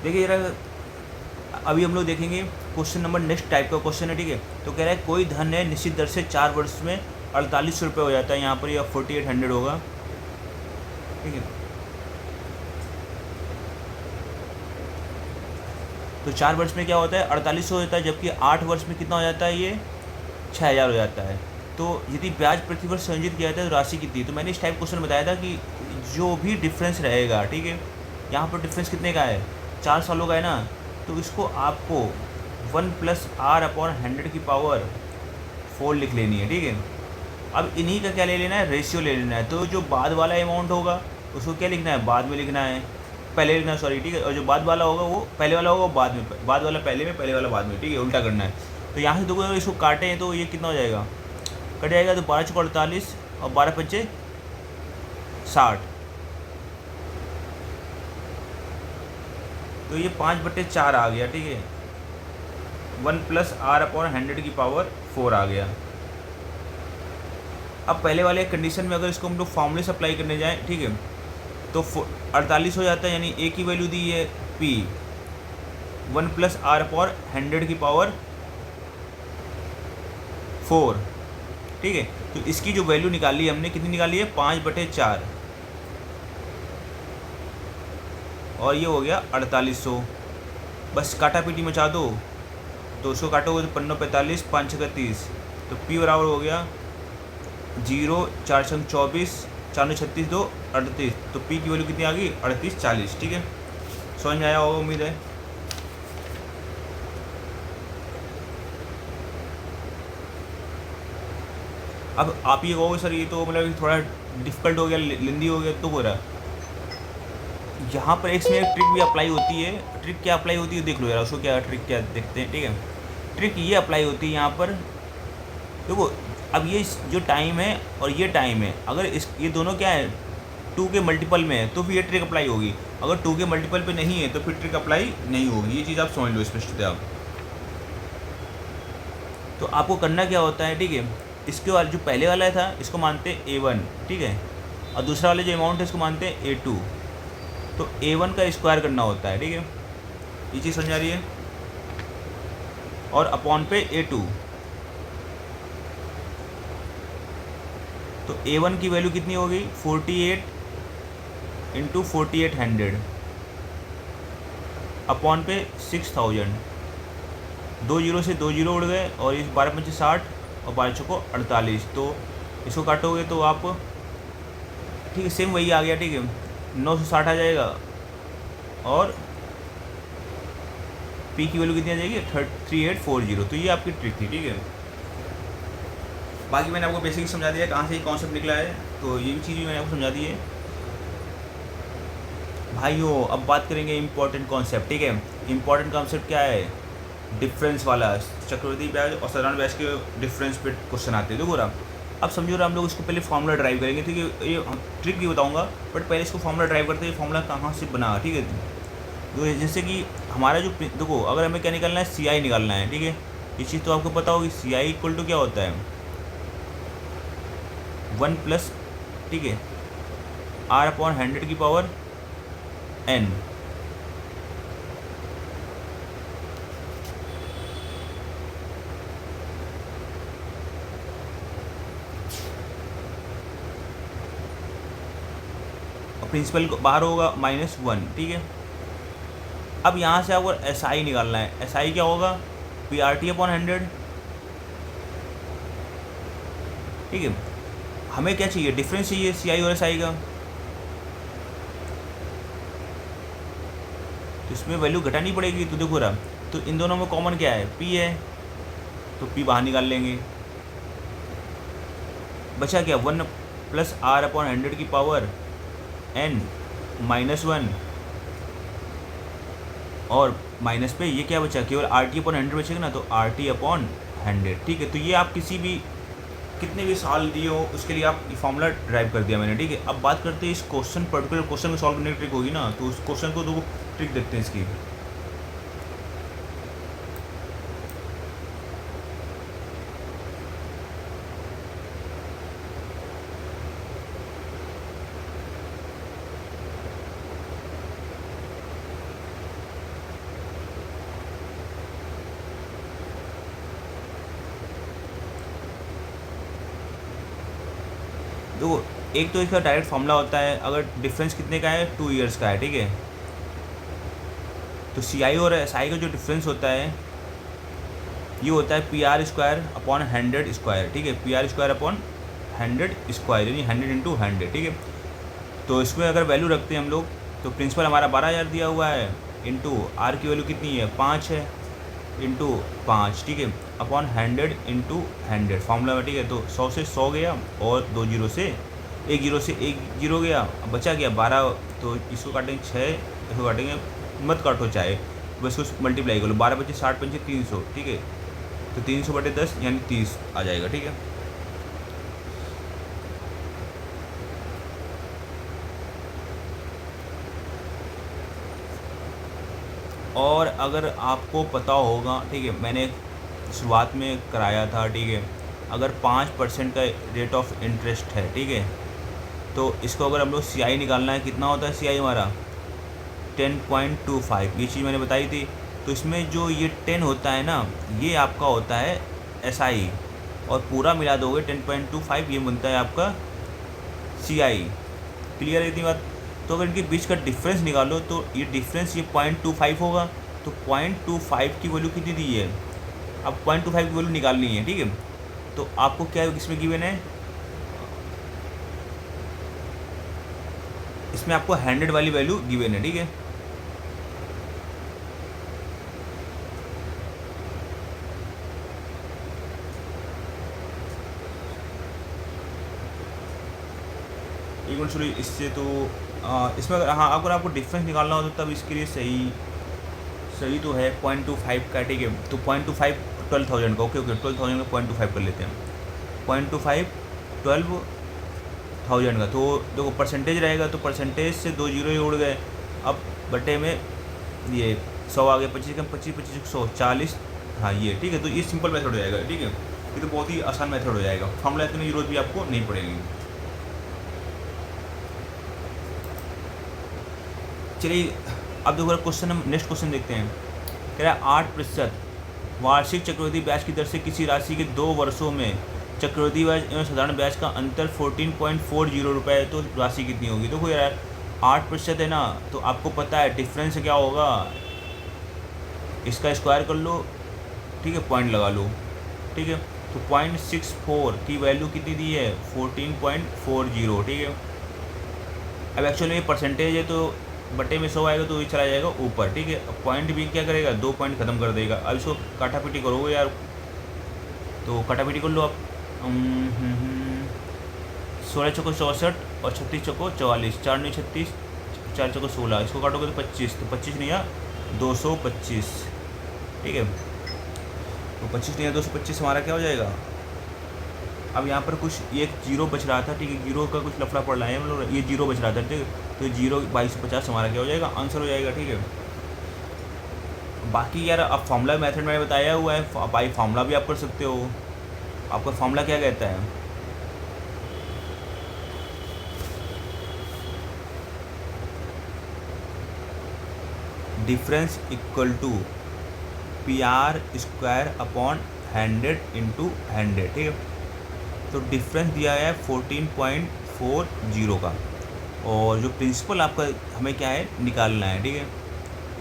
देखिए जरा, अभी हम लोग देखेंगे क्वेश्चन नंबर, नेक्स्ट टाइप का क्वेश्चन है, ठीक है। तो कह रहा है कोई धन है निश्चित दर से 4 वर्ष में 4800 रुपये हो जाता है, यहाँ पर या 4800 होगा, ठीक है। तो 4 वर्ष में क्या होता है, 4800 हो जाता है, जबकि 8 वर्ष में कितना हो जाता है, ये 6000 हो जाता है। तो यदि ब्याज प्रति वर्ष संयोजित किया जाता है तो राशि कितनी। तो मैंने इस टाइप क्वेश्चन बताया था कि जो भी डिफरेंस रहेगा, ठीक है, यहाँ पर डिफरेंस कितने का है, 4 सालों का है ना, तो इसको आपको 1+r/100⁴ लिख लेनी है, ठीक है। अब इन्हीं का क्या ले लेना है, रेशियो ले लेना है। तो जो बाद वाला अमाउंट होगा उसको क्या लिखना है, बाद में लिखना है, पहले लिखना है, सॉरी, ठीक है। और जो बाद वाला होगा वो पहले वाला होगा, बाद में, बाद वाला पहले में, पहले वाला बाद में, ठीक है, उल्टा करना है। तो यहाँ से देखो इसको काटें तो ये कितना हो जाएगा, कट जाएगा, तो 12×4 = 48 और 12×5 = 60। तो ये 5/4 आ गया, ठीक है, 1+r/100⁴ आ गया। अब पहले वाले कंडीशन में अगर इसको हम लोग फॉर्मूले से अप्लाई करने जाएँ, ठीक है, तो 48 हो जाता है, यानी ए की वैल्यू दी है p, 1+r/100⁴, ठीक है। तो इसकी जो वैल्यू निकाली है हमने, कितनी निकाली है, 5/4, और ये हो गया 4800। बस काटा पीटी मचा दो, तो उसको काटोगे तो 5×9 = 45, 5×6 = 30, तो p बराबर हो गया 0, 4×6 = 24, 4×9 = 36, 2 38। तो p की वैल्यू कितनी आ गई, 3840, ठीक है। समझ में आया होगा, उम्मीद है। अब आप ये कहोगे सर ये तो मतलब थोड़ा डिफिकल्ट हो गया, लेंदी हो गया, तो हो रहा है। यहाँ पर इसमें एक ट्रिक भी अप्लाई होती है। ट्रिक क्या अप्लाई होती है देख लो यार, उसको क्या ट्रिक क्या देखते हैं, ठीक है। ट्रिक ये अप्लाई होती है यहाँ पर, देखो अब ये जो टाइम है और ये टाइम है, अगर इस ये दोनों क्या है, 2 के मल्टीपल में है, तो फिर ये ट्रिक अप्लाई होगी। अगर 2 के मल्टीपल पे नहीं है तो फिर ट्रिक अप्लाई नहीं होगी। ये चीज़ आप समझ लो स्पष्ट आप। तो आपको करना क्या होता है, ठीक है, इसके वाले जो पहले वाला था इसको मानते हैं A1, ठीक है, और दूसरा वाला जो अमाउंट है इसको मानते हैं A2। तो A1 का स्क्वायर करना होता है, ठीक है, ये चीज़ समझ आ रही है, और अपॉन पे A2। तो A1 की वैल्यू कितनी होगी, 48 × 4800 अपॉन पे 6000। 2 जीरो से 2 जीरो उड़ गए, और इस 12×5 = 60 और 12×6 = 48। तो इसको काटोगे तो आप, ठीक है, सेम वही आ गया, ठीक है, 960 आ जाएगा, और पी की वैल्यू कितनी आ जाएगी, 3840। तो ये आपकी ट्रिक थी, ठीक है। बाकी मैंने आपको बेसिक समझा दिया कहाँ से ये कॉन्सेप्ट निकला है, तो ये भी चीज़ भी मैंने आपको समझा दी है भाइयों। अब बात करेंगे इम्पोर्टेंट कॉन्सेप्ट, ठीक है। इम्पोर्टेंट कॉन्सेप्ट क्या है, डिफरेंस वाला, चक्रवृद्धि ब्याज और साधारण ब्याज के डिफरेंस पे क्वेश्चन आते हैं। देखो रहा, अब समझो रहा, हम लोग इसको पहले फार्मूला ड्राइव करेंगे, ठीक है। ये ट्रिक भी बताऊंगा, बट पहले इसको फार्मूला ड्राइव करते हैं, फार्मूला कहाँ से बना, ठीक है। तो जैसे कि हमारा जो, देखो अगर हमें क्या निकालना है, CI निकालना है, ठीक है। ये चीज़ तो आपको पता होगी, CI = क्या होता है, 1+, ठीक है, r/100⁴n। प्रिंसिपल को बाहर होगा -1, ठीक है। अब यहाँ से आपको SI निकालना है। SI क्या होगा, PRT/100, ठीक है। हमें क्या चाहिए, डिफरेंस चाहिए CI और SI का। तो इसमें वैल्यू घटानी पड़ेगी। तो देखो रहा, तो इन दोनों में कॉमन क्या है, P है, तो P बाहर निकाल लेंगे। बचा क्या, 1+r/100⁴n -1, और माइनस पे ये क्या बचा, केवल RT/100 बचेगा ना, तो RT/100, ठीक है। तो ये आप किसी भी, कितने भी साल दिए हो उसके लिए आप ये फार्मूला ड्राइव कर दिया मैंने, ठीक है। अब बात करते हैं इस क्वेश्चन, पर्टिकुलर क्वेश्चन को सॉल्व करने की ट्रिक होगी ना, तो उस क्वेश्चन को दो ट्रिक देखते हैं इसकी। देखो एक तो इसका डायरेक्ट फॉर्मूला होता है, अगर डिफरेंस कितने का है 2 ईयर्स का है, ठीक है, तो सी आई और एस आई का जो डिफरेंस होता है ये होता है P R square upon 100 square, ठीक है, P R square upon 100 square, यानी 100 इंटू 100, ठीक है। तो इसमें अगर वैल्यू रखते हैं हम लोग, तो प्रिंसिपल हमारा 12,000 दिया हुआ है, इंटू आर की वैल्यू कितनी है 5 है, इंटू 5, ठीक है, अपॉन 100 इंटू 100 फार्मूला में, ठीक है। तो 100 से 100 गया और 2 जीरो से 1 जीरो से 1 जीरो गया, बचा गया 12, तो इसको काटेंगे 6, इसको काटेंगे, मत काटो चाहे, बस उसको मल्टीप्लाई कर लो, 12 बचे 60 पंचे 300, ठीक है, तो 300/10 यानी 30 आ जाएगा, ठीक है। और अगर आपको पता होगा, ठीक है, मैंने शुरुआत में कराया था, ठीक है, अगर 5% का रेट ऑफ इंटरेस्ट है, ठीक है, तो इसको अगर हम लोग सी आई निकालना है, कितना होता है सी आई हमारा 10.25, ये चीज़ मैंने बताई थी। तो इसमें जो ये 10 होता है ना, ये आपका होता है एस आई, और पूरा मिला दोगे 10.25, ये बनता है आपका सी आई। क्लियर है इतनी बात? तो अगर इनके बीच का डिफरेंस निकालो, तो ये डिफरेंस ये 0.25 होगा, तो 0.25 की वैल्यू कितनी दी है, अब 0.25 की वैल्यू निकालनी है, ठीक है। तो आपको क्या इसमें गिवन है, इसमें आपको 100 वाली वैल्यू गिवन है, ठीक है। एक मिनट सुनिए, इससे तो इसमें अगर हाँ अगर आपको डिफरेंस निकालना हो तो तब इसके लिए सही तो है 0.25 का, ठीक है। तो 0.25 12,000 का, ओके 12,000 का 0.25 कर लेते हैं, 0.25 12,000 का। तो देखो परसेंटेज रहेगा, तो परसेंटेज से 2 जीरो ही उड़ गए, अब बटे में ये 100 आ गया, 25 कम 25 25 100 40, हाँ ये ठीक है। तो ये सिंपल मेथड हो जाएगा, ठीक है, ये तो बहुत ही आसान मेथड हो जाएगा, फॉर्मूला इतनी जरूरत भी आपको नहीं पड़ेगी। चलिए अब देखो क्वेश्चन, हम नेक्स्ट क्वेश्चन देखते हैं। कह रहा है 8% वार्षिक चक्रवृद्धि ब्याज की दर से किसी राशि के 2 वर्षों में चक्रवृद्धि ब्याज एवं साधारण ब्याज का अंतर 14.40 रुपये है, तो राशि कितनी होगी। देखो यार 8% है ना, तो आपको पता है डिफरेंस क्या होगा, इसका स्क्वायर कर लो, ठीक है, पॉइंट लगा लो, ठीक है। तो 0.64 की वैल्यू कितनी दी है 14.40, ठीक है। अब एक्चुअली ये परसेंटेज है, तो बटे में 100 आएगा तो ये चला जाएगा ऊपर, ठीक है। पॉइंट भी क्या करेगा, 2 पॉइंट खत्म कर देगा। अब इसको काटापीटी करोगे यार, तो काटापीटी कर लो आप। 16 चौको 64 और 36 चौको 44, 4 नहीं 36, 4 चौको 16, इसको काटोगे तो 25, तो 25 नहीं है 225, ठीक है। तो 25 नहीं है 225 हमारा क्या हो जाएगा। अब यहाँ पर कुछ एक जीरो बच रहा था, ठीक है, जीरो का कुछ लफड़ा पड़ रहा है, मतलब ये जीरो बच रहा था, ठीक है। तो 0/2250 हमारा क्या हो जाएगा, आंसर हो जाएगा, ठीक है। बाकी यार अब फार्मूला मेथड मैंने बताया हुआ है, भाई फार्मूला भी आप कर सकते हो। आपका फार्मूला क्या कहता है, difference equal to PR square upon 100 into 100, ठीक है। तो डिफरेंस दिया है 14.40 का, और जो प्रिंसिपल आपका हमें क्या है निकालना है, ठीक है,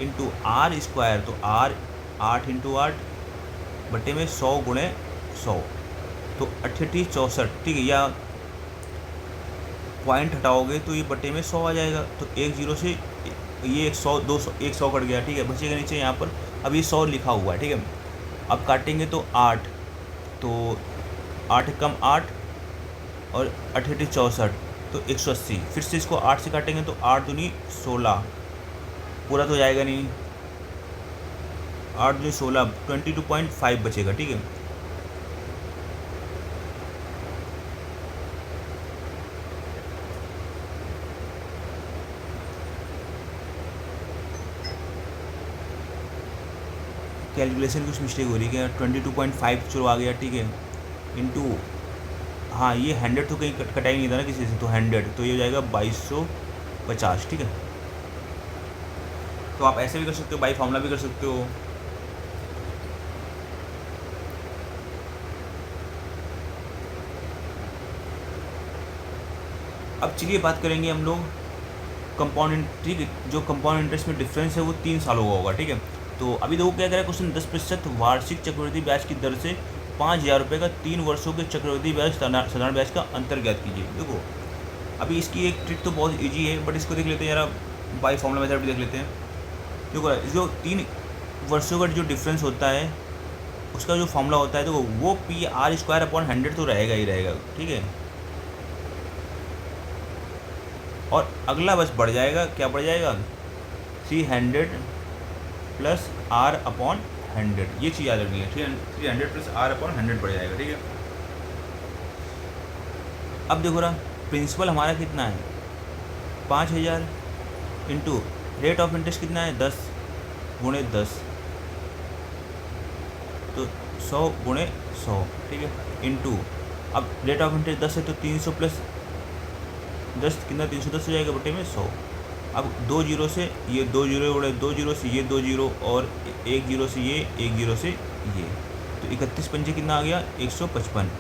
इंटू आर स्क्वायर, तो आर 8 इंटू 8 बटे में 100 गुणे 100, तो 88 64, ठीक है। या पॉइंट हटाओगे तो ये बटे में 100 आ जाएगा, तो 1 जीरो से ये 100 200 100 कट गया, ठीक है, बचेगा नीचे यहाँ पर। अब ये 100 लिखा हुआ है, ठीक है। अब काटेंगे तो 8, तो 8 कम 8 और 88 64, तो 180। फिर से इसको 8 से काटेंगे तो 8 दूनी 16, पूरा तो जाएगा नहीं, 8 दूनी 16, 22.5 बचेगा, ठीक है। कैलकुलेशन कुछ मिस्टेक हो रही है क्या, 22.5 चलो आ गया, ठीक है, इंटू, हाँ ये 100 तो कहीं कटा ही नहीं था ना किसी से, तो 100, तो ये हो जाएगा 2250, ठीक है। तो आप ऐसे भी कर सकते हो, बाई फार्मूला भी कर सकते हो। अब चलिए बात करेंगे हम लोग कंपाउंड, ठीक है, जो कंपाउंड इंटरेस्ट में डिफरेंस है वो 3 सालों का होगा, ठीक है। तो अभी देखो क्या कह रहा है क्वेश्चन, 10% वार्षिक चक्रवृद्धि ब्याज की दर से 5,000 रुपये का 3 वर्षों के चक्रवृद्धि ब्याज साधारण ब्याज का अंतर ज्ञात कीजिए। देखो अभी इसकी एक ट्रिक तो बहुत ईजी है, बट इसको देख लेते हैं यार, बाई फॉर्मूला मेथड भी देख लेते हैं। देखो जो 3 वर्षों का जो डिफरेंस होता है उसका जो फॉर्मूला होता है, देखो वो PR² अपॉन 100 तो रहेगा ही रहेगा, ठीक है। और अगला बस बढ़ जाएगा, क्या बढ़ जाएगा, 300 प्लस R/100, ये चीज़ याद रखनी है, 300 प्लस R/100 बढ़ जाएगा, ठीक है। अब देखो ना, प्रिंसिपल हमारा कितना है 5,000 इंटू रेट ऑफ इंटरेस्ट कितना है 10 गुणे 10, तो 100 गुणे 100, ठीक है, इंटू अब रेट ऑफ इंटरेस्ट 10 है तो 300 प्लस 10 कितना 310 हो जाएगा बटे में 100। अब 2 जीरो से ये 2 जीरो उड़े, 2 जीरो से ये 2 जीरो और 1 जीरो से ये 1 जीरो से ये, तो 31 पंजे कितना आ गया 155।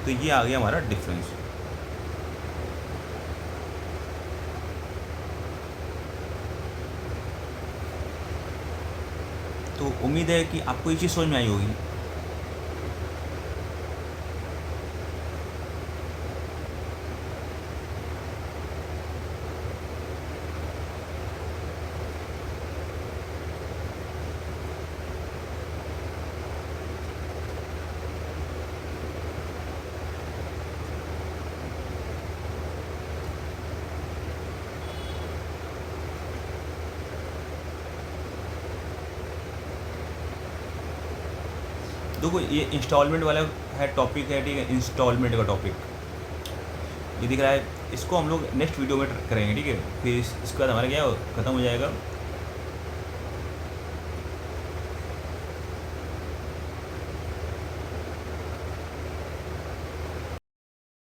तो ये आ गया हमारा डिफरेंस। तो उम्मीद है कि आपको ये चीज़ समझ में आई होगी। देखो ये इंस्टॉलमेंट वाला है टॉपिक है, ठीक है, इंस्टॉलमेंट का टॉपिक ये दिख रहा है, इसको हम लोग नेक्स्ट वीडियो में करेंगे, ठीक है। फिर इसके बाद हमारा क्या खत्म हो जाएगा